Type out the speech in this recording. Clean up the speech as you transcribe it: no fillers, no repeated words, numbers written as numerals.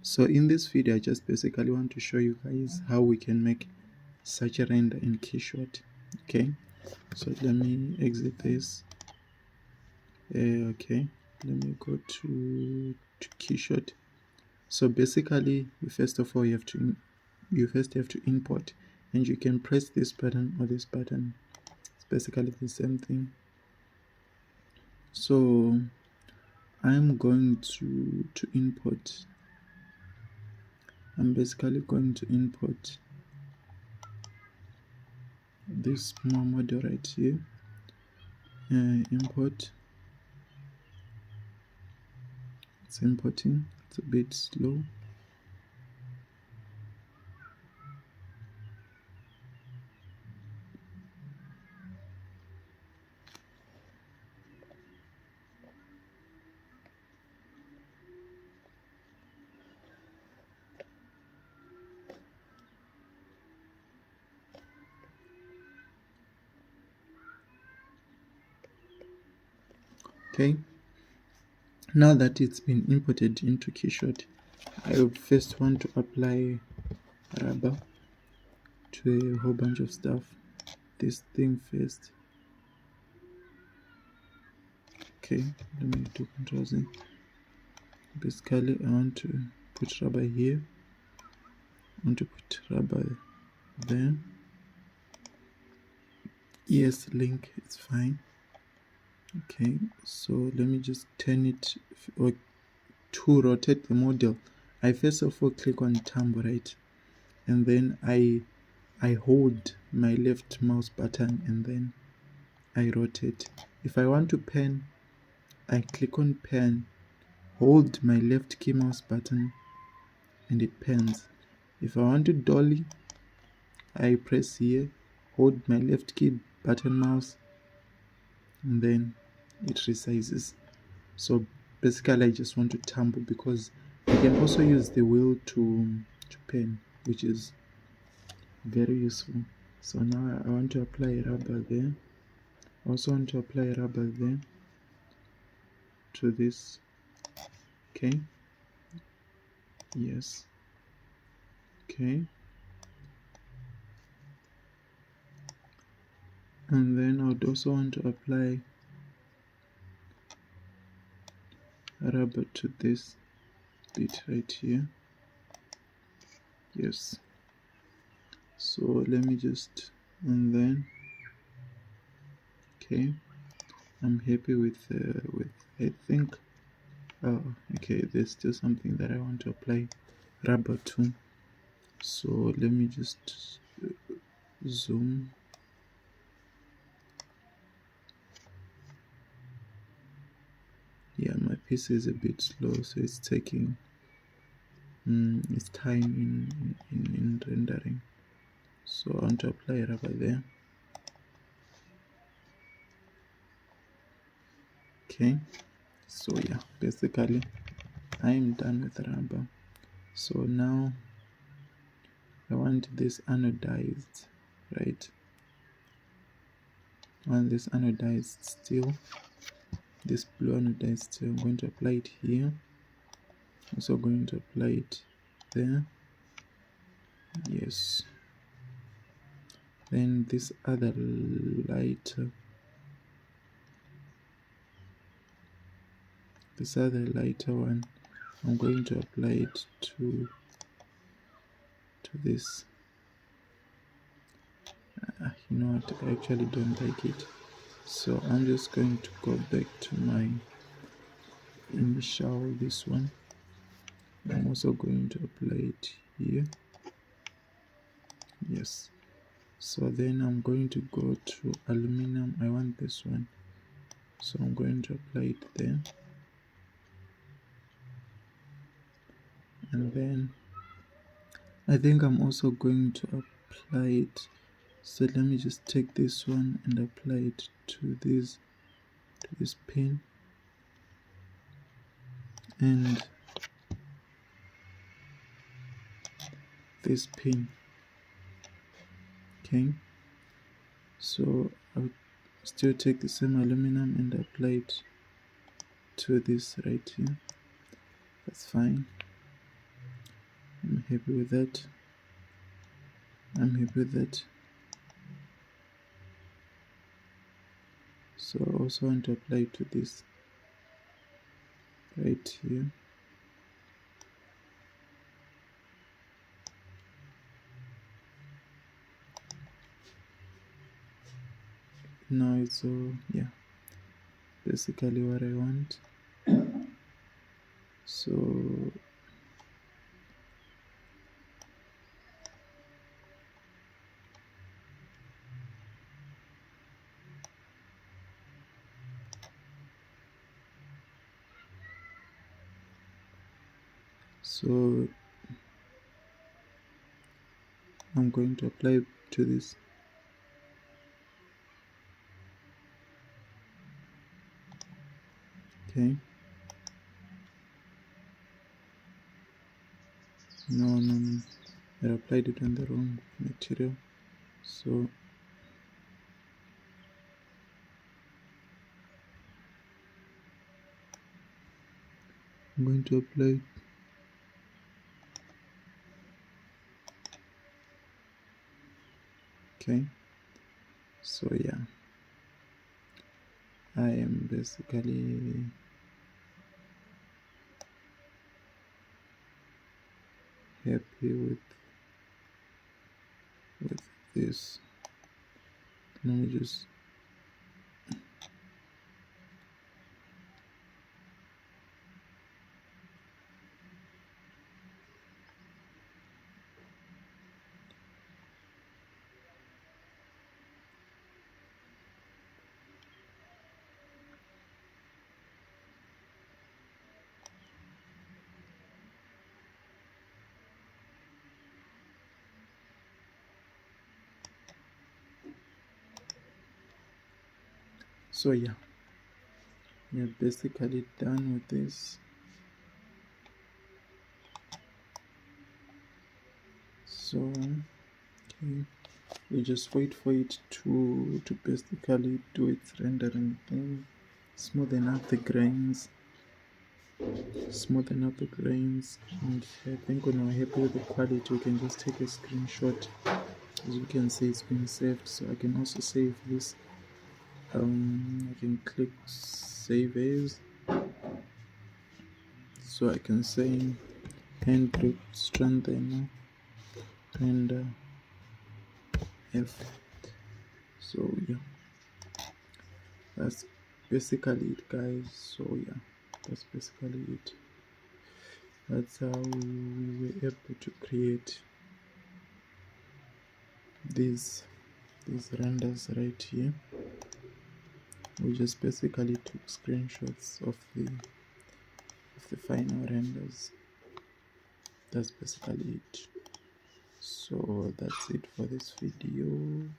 So in this video, I just basically want to show you guys how we can make such a render in Keyshot. Okay, so let me exit this. Okay, let me go to Keyshot. So basically, first of all, you first have to import, and you can press this button or this button. It's basically the same thing. So I'm going to import. I'm basically going to import this small model right here. Import. It's importing. It's a bit slow. Okay, now that it's been imported into Keyshot, I would first want to apply rubber to a whole bunch of stuff. This thing first. Okay, let me do Ctrl Z. Basically, I want to put rubber here. I want to put rubber there. Yes, link, it's fine. Okay, so let me just turn it, or to rotate the model, I first of all click on thumb right, and then I hold my left mouse button and then I rotate. If I want to pan, I click on pan, hold my left key mouse button, and it pans. If I want to dolly, I press here, hold my left key button mouse, and then it resizes. So basically I just want to tumble, because you can also use the wheel to pan, which is very useful. So now I want to apply rubber there. I also want to apply rubber there to this. Okay, yes, okay, and then I would also want to apply rubber to this bit right here. Yes, so let me just, and then okay, I'm happy with I think, oh okay, there's still something that I want to apply rubber to. So let me just zoom. Yeah, my PC is a bit slow, so it's taking its time in rendering. So I want to apply rubber there. Okay, so yeah, basically I am done with rubber. So now I want this anodized, right? I want this anodized steel, this blue anodized steel. I'm going to apply it here. Also going to apply it there. Yes. Then this other lighter, one, I'm going to apply it to this. You know what, I actually don't like it, so I'm just going to go back to my initial, this one. I'm also going to apply it here. Yes, so then I'm going to go to aluminum. I want this one, so I'm going to apply it there, and then I think I'm also going to apply it. So let me just take this one and apply it to this pin, and this pin. Okay, so I'll still take the same aluminum and apply it to this right here. That's fine. I'm happy with that. I'm happy with that. So I also want to apply to this right here. Now it's all, yeah, basically what I want. So I'm going to apply to this. Okay. No. I applied it on the wrong material. So I'm going to apply. Okay. So yeah, I am basically happy with this. Let me just so yeah, we're basically done with this. So okay, we just wait for it to basically do its rendering thing, smoothen out the grains, and I think when we're happy with the quality, we can just take a screenshot. As you can see, it's been saved, so I can also save this. I can click save as, so I can say hand grip strengthener and F. So yeah, that's basically it, guys. So yeah, that's basically it. That's how we were able to create these renders right here. We just basically took screenshots of the final renders. That's basically it. So that's it for this video.